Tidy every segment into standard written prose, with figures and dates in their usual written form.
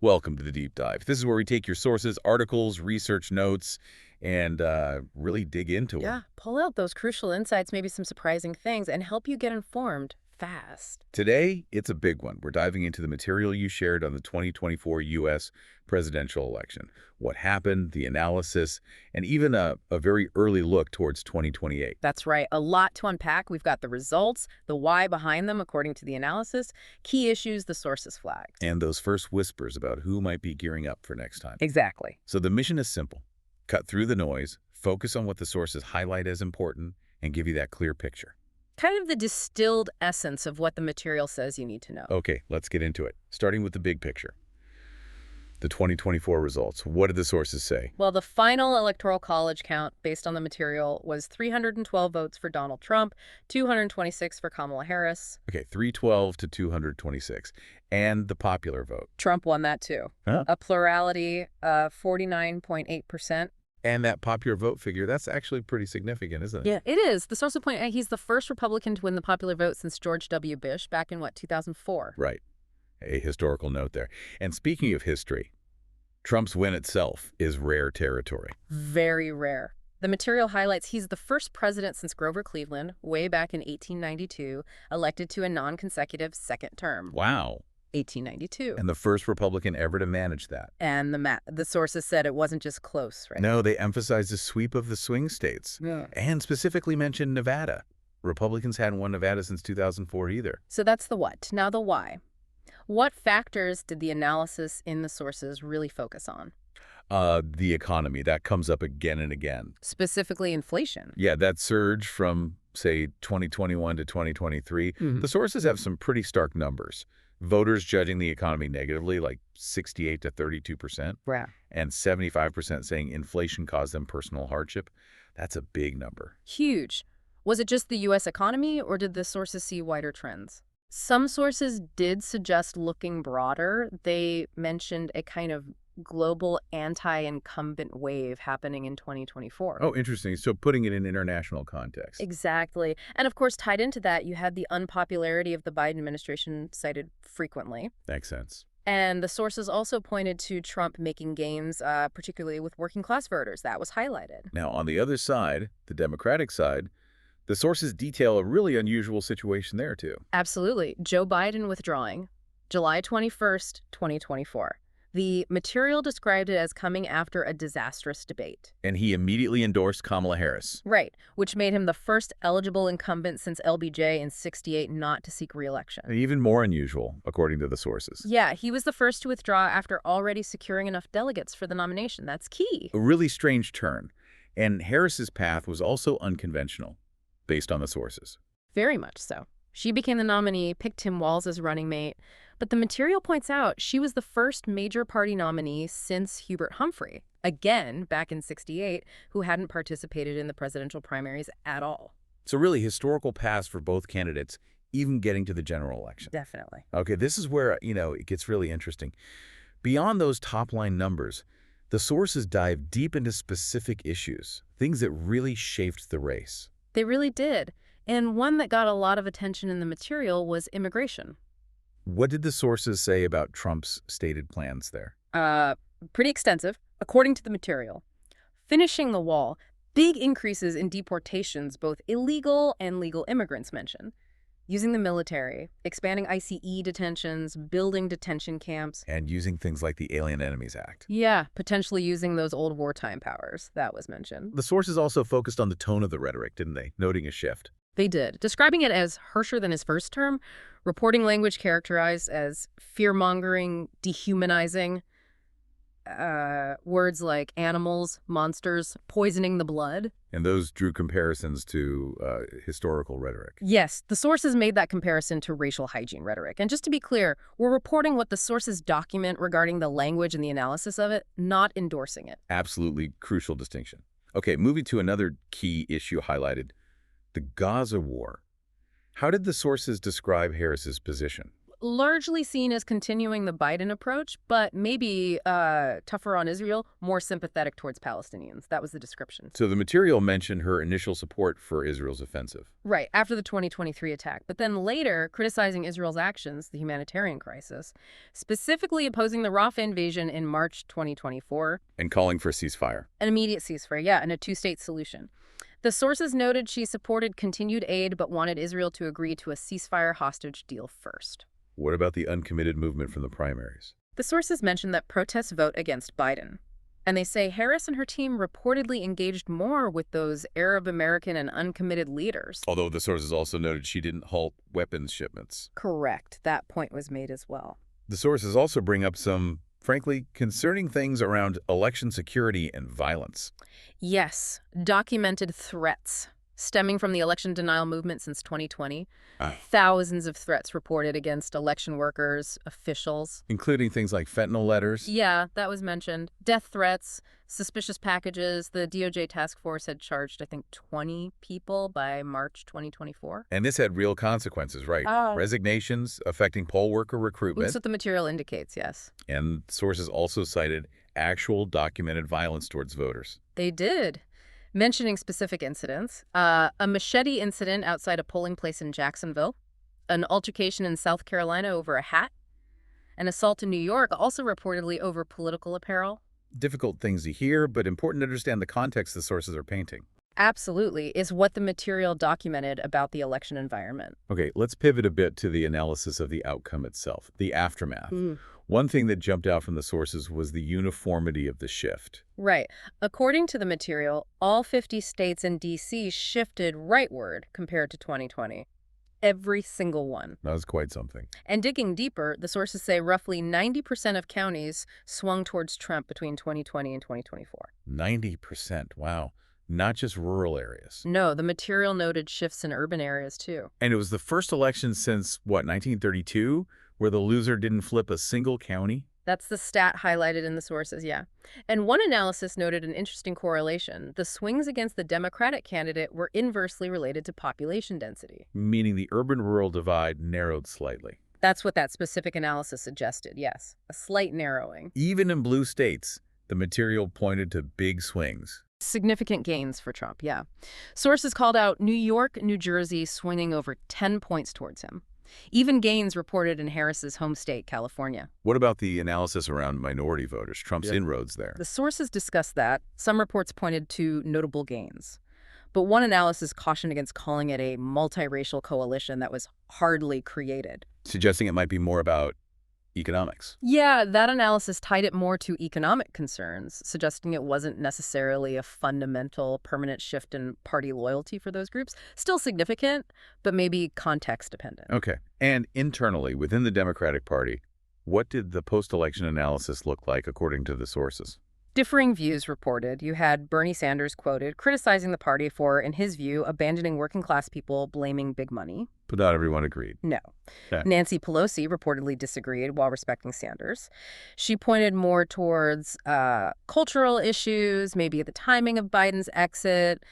Welcome to the Deep Dive. This is where we take your sources, articles, research notes, and really dig into Yeah, them. pull out those crucial insights, maybe some surprising things, and help you get informed fast. Today, it's a big one. We're diving into the material you shared on the 2024 U.S. presidential election, what happened, the analysis, and even a very early look towards 2028. That's right, a lot to unpack. We've got the results, the why behind them according to the analysis, key issues the sources flagged. And those first whispers about who might be gearing up for next time. Exactly. So the mission is simple. Cut through the noise, focus on what the sources highlight as important, and give you that clear picture. Kind of the distilled essence of what the material says you need to know. Okay, let's get into it. Starting with the big picture. The 2024 results. What did the sources say? Well, the final Electoral College count, based on the material, was 312 votes for Donald Trump, 226 for Kamala Harris. Okay, 312 to 226. And the popular vote. Trump won that too. Huh? A plurality of 49.8%. And that popular vote figure, that's actually pretty significant, isn't it? Yeah, it is. The sources point out he's the first Republican to win the popular vote since George W. Bush back in, 2004? Right. A historical note there. And speaking of history, Trump's win itself is rare territory. Very rare. The material highlights he's the first president since Grover Cleveland, way back in 1892, elected to a non-consecutive second term. Wow. 1892. And the first Republican ever to manage that. And the sources said it wasn't just close, right? No, they emphasized the sweep of the swing states. Yeah. And specifically mentioned Nevada. Republicans hadn't won Nevada since 2004 either. So that's the what. Now the why. What factors did the analysis in the sources really focus on? The economy, that comes up again and again. Specifically inflation. Yeah, that surge from, say, 2021 to 2023, the sources have some pretty stark numbers. Voters judging the economy negatively, like 68 to 32%, Right. and 75% saying inflation caused them personal hardship. That's a big number. Huge. Was it just the U.S. economy, or did the sources see wider trends? Some sources did suggest looking broader. They mentioned a kind of global anti-incumbent wave happening in 2024. Oh, interesting. So putting it in international context. Exactly. And of course, tied into that, you had the unpopularity of the Biden administration cited frequently. Makes sense. And the sources also pointed to Trump making gains, particularly with working-class voters. That was highlighted. Now, on the other side, the Democratic side, the sources detail a really unusual situation there, too. Absolutely. Joe Biden withdrawing, July 21st, 2024. The material described it as coming after a disastrous debate. And he immediately endorsed Kamala Harris. Right, which made him the first eligible incumbent since LBJ in '68 not to seek re-election. Even more unusual, according to the sources. Yeah, he was the first to withdraw after already securing enough delegates for the nomination. That's key. A really strange turn. And Harris's path was also unconventional, based on the sources. Very much so. She became the nominee, picked Tim Walz as running mate, but the material points out she was the first major party nominee since Hubert Humphrey, again back in '68, who hadn't participated in the presidential primaries at all. So really historical paths for both candidates, even getting to the general election. Definitely. Okay, this is where, it gets really interesting. Beyond those top-line numbers, the sources dive deep into specific issues, things that really shaped the race. They really did. And one that got a lot of attention in the material was immigration. What did the sources say about Trump's stated plans there? Pretty extensive, according to the material. Finishing the wall, big increases in deportations, both illegal and legal immigrants mentioned. Using the military, expanding ICE detentions, building detention camps. And using things like the Alien Enemies Act. Yeah, potentially using those old wartime powers. That was mentioned. The sources also focused on the tone of the rhetoric, didn't they? Noting a shift. They did, describing it as harsher than his first term, reporting language characterized as fear-mongering, dehumanizing, words like animals, monsters, poisoning the blood. And those drew comparisons to historical rhetoric. Yes, the sources made that comparison to racial hygiene rhetoric. And just to be clear, we're reporting what the sources document regarding the language and the analysis of it, not endorsing it. Absolutely crucial distinction. Okay, moving to another key issue highlighted, the Gaza war. How did the sources describe Harris's position? largely seen as continuing the Biden approach, but maybe tougher on Israel, more sympathetic towards Palestinians. That was the description. So the material mentioned her initial support for Israel's offensive. Right, after the 2023 attack, but then later criticizing Israel's actions, the humanitarian crisis, specifically opposing the Rafah invasion in March 2024. And calling for a ceasefire. An immediate ceasefire, yeah, and a two-state solution. The sources noted she supported continued aid but wanted Israel to agree to a ceasefire hostage deal first. What about the uncommitted movement from the primaries? The sources mentioned that protests vote against Biden. And they say Harris and her team reportedly engaged more with those Arab American and uncommitted leaders. Although the sources also noted she didn't halt weapons shipments. Correct. That point was made as well. The sources also bring up some, frankly, concerning things around election security and violence. Yes, documented threats stemming from the election denial movement since 2020. Thousands of threats reported against election workers, officials. Including things like fentanyl letters. Yeah, that was mentioned. Death threats, suspicious packages. The DOJ task force had charged, I think, 20 people by March 2024. And this had real consequences, right? Resignations affecting poll worker recruitment. That's what the material indicates, yes. And sources also cited actual documented violence towards voters. They did. Mentioning specific incidents, a machete incident outside a polling place in Jacksonville, an altercation in South Carolina over a hat, an assault in New York, also reportedly over political apparel. Difficult things to hear, but important to understand the context the sources are painting. Absolutely, is what the material documented about the election environment. Okay, let's pivot a bit to the analysis of the outcome itself, the aftermath. One thing that jumped out from the sources was the uniformity of the shift. Right. According to the material, all 50 states and D.C. shifted rightward compared to 2020. Every single one. That was quite something. And digging deeper, the sources say roughly 90% of counties swung towards Trump between 2020 and 2024. 90%, wow. Not just rural areas. No, the material noted shifts in urban areas, too. And it was the first election since, what, 1932, where the loser didn't flip a single county? That's the stat highlighted in the sources, yeah. And one analysis noted an interesting correlation. The swings against the Democratic candidate were inversely related to population density. Meaning the urban-rural divide narrowed slightly. That's what that specific analysis suggested, yes. A slight narrowing. Even in blue states, the material pointed to big swings. Significant gains for Trump, yeah. Sources called out New York, New Jersey swinging over 10 points towards him. Even gains reported in Harris's home state, California. What about the analysis around minority voters, Trump's inroads there? The sources discussed that. Some reports pointed to notable gains. But one analysis cautioned against calling it a multiracial coalition that was hardly created. Suggesting it might be more about economics. Yeah, that analysis tied it more to economic concerns, suggesting it wasn't necessarily a fundamental, permanent shift in party loyalty for those groups. Still significant, but maybe context dependent. Okay. And internally, within the Democratic Party, what did the post-election analysis look like according to the sources? Differing views reported. You had Bernie Sanders quoted criticizing the party for, in his view, abandoning working-class people, blaming big money. But not everyone agreed. No. Okay. Nancy Pelosi reportedly disagreed while respecting Sanders. She pointed more towards cultural issues, maybe the timing of Biden's exit,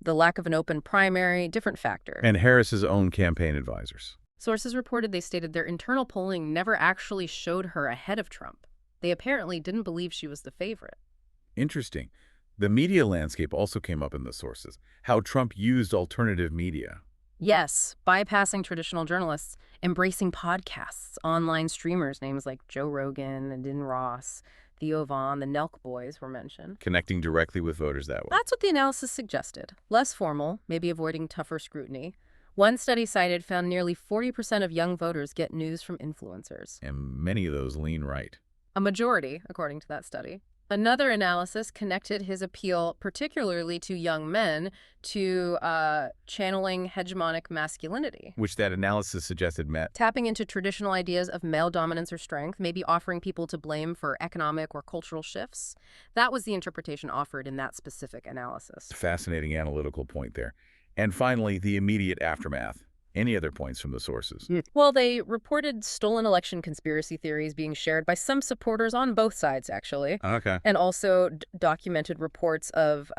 the lack of an open primary, different factors. And Harris's own campaign advisors. Sources reported they stated their internal polling never actually showed her ahead of Trump. They apparently didn't believe she was the favorite. Interesting. The media landscape also came up in the sources. How Trump used alternative media. Yes, bypassing traditional journalists, embracing podcasts, online streamers, names like Joe Rogan and Din Ross, Theo Vaughn, the Nelk Boys were mentioned. Connecting directly with voters that way. That's what the analysis suggested. Less formal, maybe avoiding tougher scrutiny. One study cited found nearly 40% of young voters get news from influencers. And many of those lean right. A majority, according to that study. Another analysis connected his appeal, particularly to young men, to channeling hegemonic masculinity. Which that analysis suggested met. Tapping into traditional ideas of male dominance or strength, maybe offering people to blame for economic or cultural shifts. That was the interpretation offered in that specific analysis. Fascinating analytical point there. And finally, the immediate aftermath. Any other points from the sources? Well, they reported stolen election conspiracy theories being shared by some supporters on both sides, actually. Okay. And also documented reports of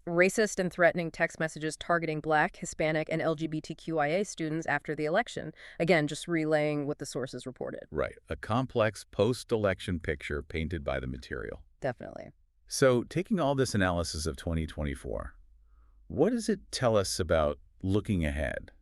Racist and threatening text messages targeting Black, Hispanic, and LGBTQIA students after the election. Again, just relaying what the sources reported. Right. A complex post-election picture painted by the material. Definitely. So, taking all this analysis of 2024, what does it tell us about looking ahead?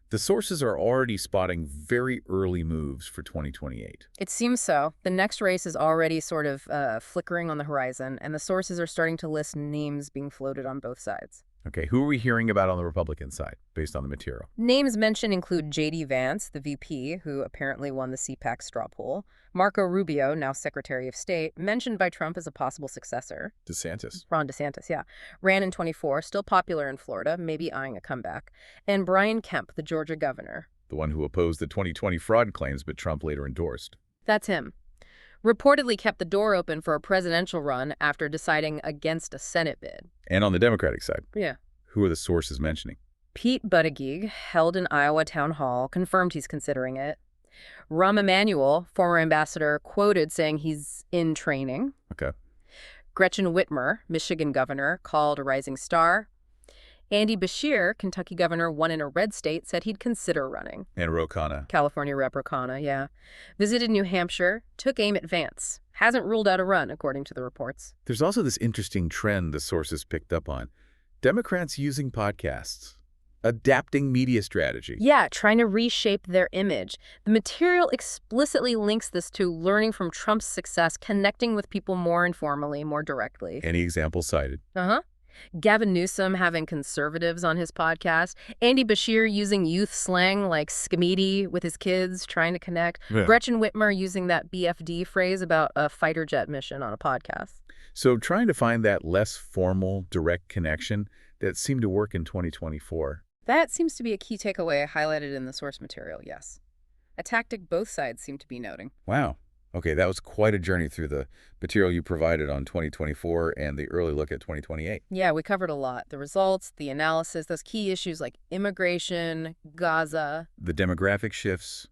The sources are already spotting very early moves for 2028. It seems so. The next race is already sort of flickering on the horizon, and the sources are starting to list names being floated on both sides. Okay, who are we hearing about on the Republican side, based on the material? Names mentioned include J.D. Vance, the VP, who apparently won the CPAC straw poll. Marco Rubio, now Secretary of State, mentioned by Trump as a possible successor. DeSantis. Ron DeSantis, yeah. Ran in 24, still popular in Florida, maybe eyeing a comeback. And Brian Kemp, the Georgia governor. The one who opposed the 2020 fraud claims, but Trump later endorsed. That's him. Reportedly kept the door open for a presidential run after deciding against a Senate bid. And on the Democratic side, Yeah. who are the sources mentioning? Pete Buttigieg, held an Iowa town hall, confirmed he's considering it. Rahm Emanuel, former ambassador, quoted saying he's in training. Okay. Gretchen Whitmer, Michigan governor, called a rising star. Andy Beshear, Kentucky governor, won in a red state, said he'd consider running. And Ro Khanna. California Rep. Ro Khanna, yeah. Visited New Hampshire, took aim at Vance. Hasn't ruled out a run, according to the reports. There's also this interesting trend the sources picked up on. Democrats using podcasts. Adapting media strategy. Yeah, trying to reshape their image. The material explicitly links this to learning from Trump's success, connecting with people more informally, more directly. Any examples cited? Gavin Newsom having conservatives on his podcast. Andy Beshear using youth slang like skimidi with his kids, trying to connect. Yeah. Gretchen Whitmer using that BFD phrase about a fighter jet mission on a podcast. So trying to find that less formal, direct connection that seemed to work in 2024. That seems to be a key takeaway highlighted in the source material, yes. A tactic both sides seem to be noting. Wow. Okay, that was quite a journey through the material you provided on 2024 and the early look at 2028. Yeah, we covered a lot. The results, the analysis, those key issues like immigration, Gaza. The demographic shifts,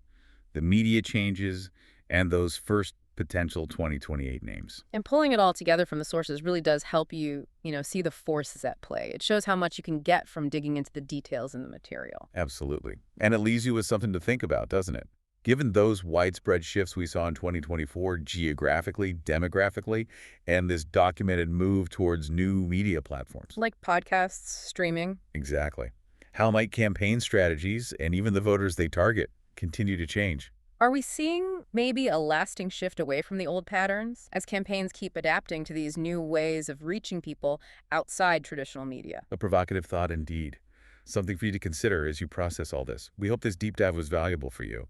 the media changes, and those first potential 2028 names. And pulling it all together from the sources really does help you, see the forces at play. It shows how much you can get from digging into the details in the material. Absolutely. And it leaves you with something to think about, doesn't it? Given those widespread shifts we saw in 2024 geographically, demographically, and this documented move towards new media platforms. Like podcasts, streaming. Exactly. How might campaign strategies and even the voters they target continue to change? Are we seeing maybe a lasting shift away from the old patterns as campaigns keep adapting to these new ways of reaching people outside traditional media? A provocative thought indeed. Something for you to consider as you process all this. We hope this deep dive was valuable for you.